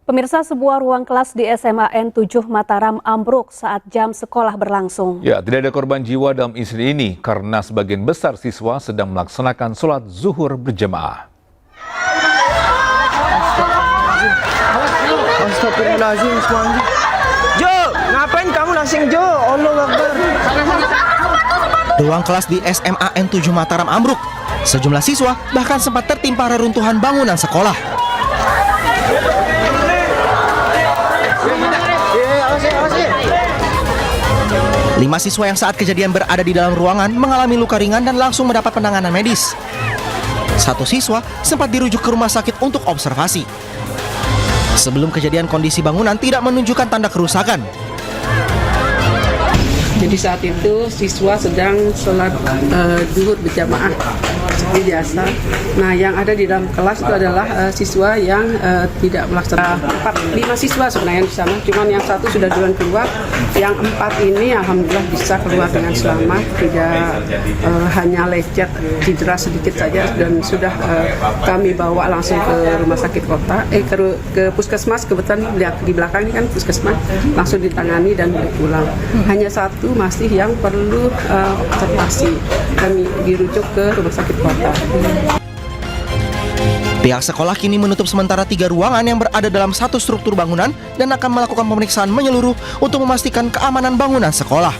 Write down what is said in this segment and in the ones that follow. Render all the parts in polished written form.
Pemirsa, sebuah ruang kelas di SMA N7 Mataram ambruk saat jam sekolah berlangsung. Ya, tidak ada korban jiwa dalam insiden ini karena sebagian besar siswa sedang melaksanakan sholat zuhur berjamaah. Astagfirullahaladzim, Jo, ngapain kamu langsing Jo? Allah Akbar. Ruang kelas di SMA N7 Mataram ambruk. Sejumlah siswa bahkan sempat tertimpa reruntuhan bangunan sekolah. Lima siswa yang saat kejadian berada di dalam ruangan mengalami luka ringan dan langsung mendapat penanganan medis. Satu siswa sempat dirujuk ke rumah sakit untuk observasi. Sebelum kejadian, kondisi bangunan tidak menunjukkan tanda kerusakan. Jadi saat itu siswa sedang sholat zuhur berjamaah seperti biasa. Nah, yang ada di dalam kelas itu adalah siswa yang tidak melaksanakan. 5 siswa sebenarnya di sana, cuman yang satu sudah duluan keluar. Yang 4 ini alhamdulillah bisa keluar dengan selamat, tidak hanya lecet, cedera sedikit saja, dan sudah kami bawa langsung ke rumah sakit kota, ke puskesmas. Kebetulan lihat di belakang ini kan puskesmas, langsung ditangani dan pulang. Hanya satu masih yang perlu observasi, kami dirujuk ke rumah sakit kota. Pihak sekolah kini menutup sementara 3 ruangan yang berada dalam satu struktur bangunan dan akan melakukan pemeriksaan menyeluruh untuk memastikan keamanan bangunan sekolah.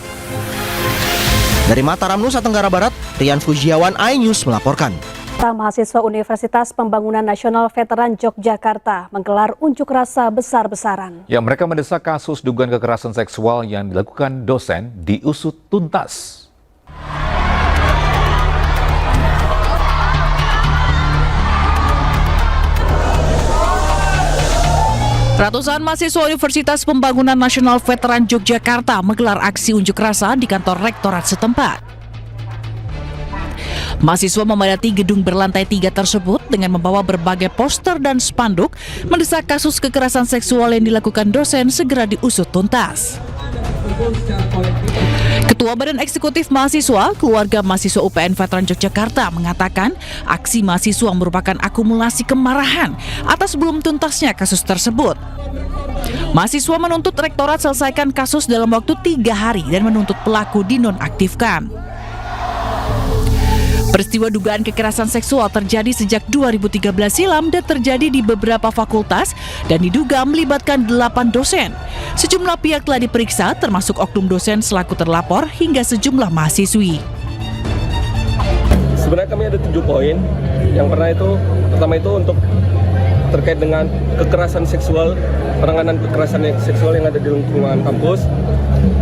Dari Mataram, Nusa Tenggara Barat, Rian Fujiawan, iNews melaporkan. Mahasiswa Universitas Pembangunan Nasional Veteran Yogyakarta menggelar unjuk rasa besar-besaran. Ya, mereka mendesak kasus dugaan kekerasan seksual yang dilakukan dosen diusut tuntas. Ratusan mahasiswa Universitas Pembangunan Nasional Veteran Yogyakarta menggelar aksi unjuk rasa di kantor rektorat setempat. Mahasiswa memadati gedung berlantai 3 tersebut dengan membawa berbagai poster dan spanduk mendesak kasus kekerasan seksual yang dilakukan dosen segera diusut tuntas. Ketua Badan Eksekutif Mahasiswa, Keluarga Mahasiswa UPN Veteran Yogyakarta mengatakan aksi mahasiswa merupakan akumulasi kemarahan atas belum tuntasnya kasus tersebut. Mahasiswa menuntut rektorat selesaikan kasus dalam waktu 3 hari dan menuntut pelaku dinonaktifkan. Peristiwa dugaan kekerasan seksual terjadi sejak 2013 silam dan terjadi di beberapa fakultas dan diduga melibatkan 8 dosen. Sejumlah pihak telah diperiksa termasuk oknum dosen selaku terlapor hingga sejumlah mahasiswi. Sebenarnya kami ada 7 poin. Yang pertama itu untuk terkait dengan kekerasan seksual, penanganan kekerasan seksual yang ada di lingkungan kampus.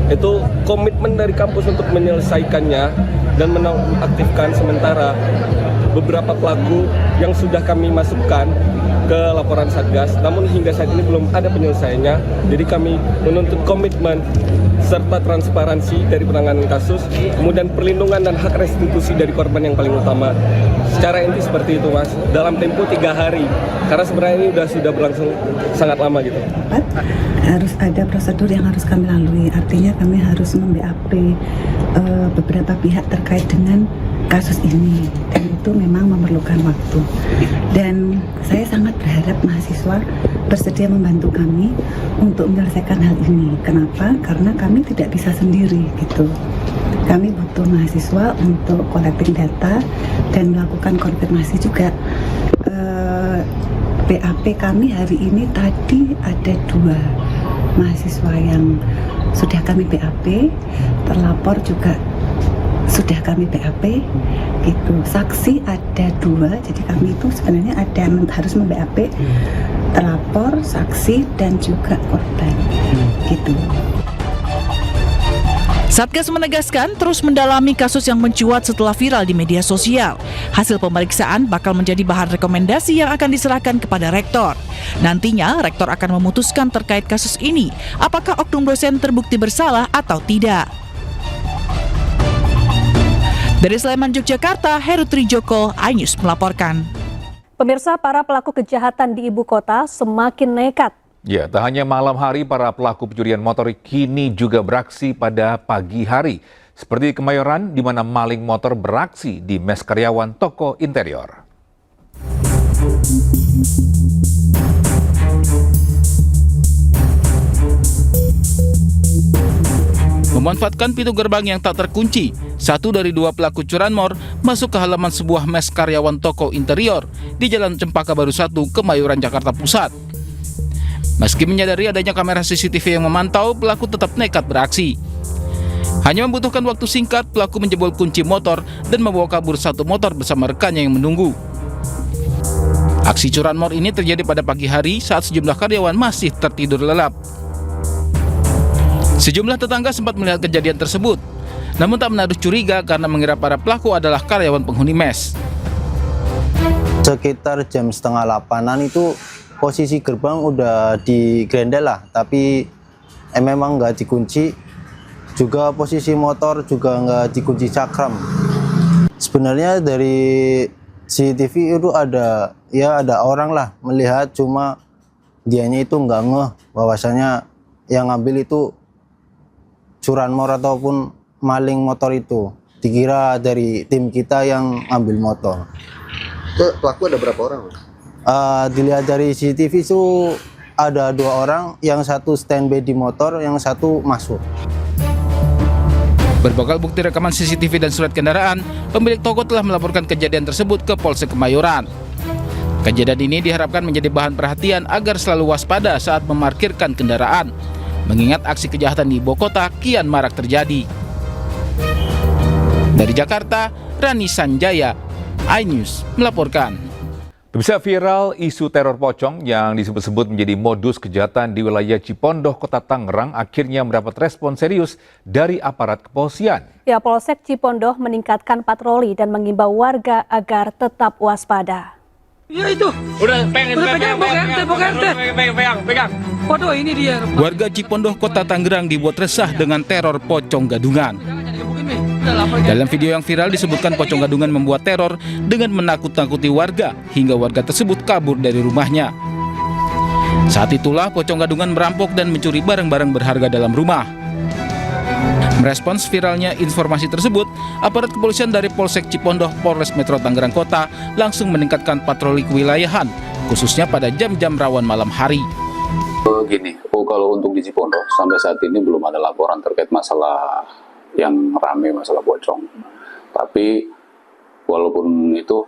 Itu komitmen dari kampus untuk menyelesaikannya dan menonaktifkan sementara beberapa pelaku yang sudah kami masukkan ke laporan Satgas, namun hingga saat ini belum ada penyelesaiannya. Jadi kami menuntut komitmen serta transparansi dari penanganan kasus, kemudian perlindungan dan hak restitusi dari korban yang paling utama. Secara inti seperti itu, Mas, dalam tempo 3 hari, karena sebenarnya ini sudah berlangsung sangat lama gitu. Harus ada prosedur yang harus kami lalui, artinya kami harus mem-BAP beberapa pihak terkait dengan kasus ini, dan itu memang memerlukan waktu. Dan saya sangat berharap mahasiswa bersedia membantu kami untuk menyelesaikan hal ini. Kenapa? Karena kami tidak bisa sendiri gitu. Kami butuh mahasiswa untuk collecting data dan melakukan konfirmasi juga. BAP kami hari ini tadi ada 2 mahasiswa yang sudah kami BAP, terlapor juga sudah kami BAP gitu. Saksi ada 2, jadi kami itu sebenarnya ada yang harus mem-BAP terlapor, saksi, dan juga korban gitu. Satgas menegaskan terus mendalami kasus yang mencuat setelah viral di media sosial. Hasil pemeriksaan bakal menjadi bahan rekomendasi yang akan diserahkan kepada rektor. Nantinya rektor akan memutuskan terkait kasus ini, apakah oknum dosen terbukti bersalah atau tidak. Dari Sleman, Yogyakarta, Heru Trijoko, iNews melaporkan. Pemirsa, para pelaku kejahatan di ibu kota semakin nekat. Ya, tak hanya malam hari, para pelaku pencurian motor kini juga beraksi pada pagi hari. Seperti di Kemayoran, di mana maling motor beraksi di mes karyawan toko interior. Memanfaatkan pintu gerbang yang tak terkunci, satu dari dua pelaku curanmor masuk ke halaman sebuah mes karyawan toko interior di Jalan Cempaka Baru 1, Kemayoran, Jakarta Pusat. Meski menyadari adanya kamera CCTV yang memantau, pelaku tetap nekat beraksi. Hanya membutuhkan waktu singkat, pelaku menjebol kunci motor dan membawa kabur satu motor bersama rekannya yang menunggu. Aksi curanmor ini terjadi pada pagi hari saat sejumlah karyawan masih tertidur lelap. Sejumlah tetangga sempat melihat kejadian tersebut, namun tak menaruh curiga karena mengira para pelaku adalah karyawan penghuni mes. Sekitar jam 7:30-an itu posisi gerbang udah digrendel lah, tapi memang nggak dikunci. Juga posisi motor juga nggak dikunci cakram. Sebenarnya dari CCTV itu ada orang lah melihat, cuma dianya itu nggak ngeh bahwasanya yang ngambil itu curanmor ataupun maling motor itu. Dikira dari tim kita yang ngambil motor. Itu pelaku ada berapa orang? Dilihat dari CCTV itu ada 2 orang, yang satu standby di motor, yang satu masuk. Berbekal bukti rekaman CCTV dan surat kendaraan, pemilik toko telah melaporkan kejadian tersebut ke Polsek Kemayoran. Kejadian ini diharapkan menjadi bahan perhatian agar selalu waspada saat memarkirkan kendaraan, mengingat aksi kejahatan di ibu kota kian marak terjadi. Dari Jakarta, Rani Sanjaya, iNews melaporkan. Bisa viral isu teror pocong yang disebut-sebut menjadi modus kejahatan di wilayah Cipondoh, Kota Tangerang akhirnya mendapat respon serius dari aparat kepolisian. Ya, Polsek Cipondoh meningkatkan patroli dan mengimbau warga agar tetap waspada. Ya itu. Udah pegang. Foto ini dia. Warga Cipondoh, Kota Tangerang dibuat resah dengan teror pocong gadungan. Dalam video yang viral disebutkan pocong gadungan membuat teror dengan menakut-nakuti warga hingga warga tersebut kabur dari rumahnya. Saat itulah pocong gadungan merampok dan mencuri barang-barang berharga dalam rumah. Merespons viralnya informasi tersebut, aparat kepolisian dari Polsek Cipondoh, Polres Metro Tangerang Kota langsung meningkatkan patroli kewilayahan, khususnya pada jam-jam rawan malam hari. Kalau untuk di Cipondoh sampai saat ini belum ada laporan terkait masalah yang ramai, masalah pocong. Tapi walaupun itu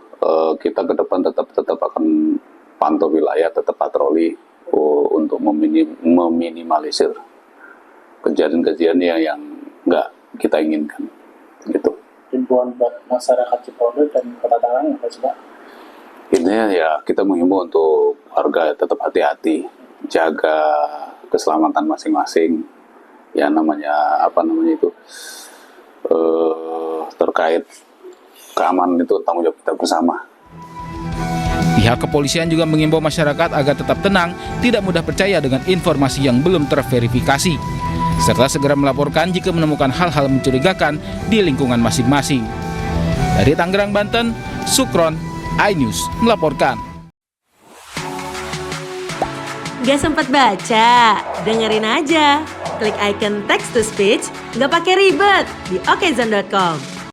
kita ke depan tetap akan pantau wilayah, tetap patroli untuk meminimalisir kejadian-kejadian yang nggak kita inginkan, gitu. Himbauan buat masyarakat Cipondoh dan Kota Tangerang apa sih, Pak? Intinya ya kita menghimbau untuk warga tetap hati-hati, jaga keselamatan masing-masing. Ya terkait keamanan itu tanggung jawab kita bersama. Pihak kepolisian juga mengimbau masyarakat agar tetap tenang, tidak mudah percaya dengan informasi yang belum terverifikasi, serta segera melaporkan jika menemukan hal-hal mencurigakan di lingkungan masing-masing. Dari Tangerang, Banten, Sukron, iNews melaporkan. Gak sempat baca? Dengerin aja. Klik icon text to speech, nggak pakai ribet di okezone.com.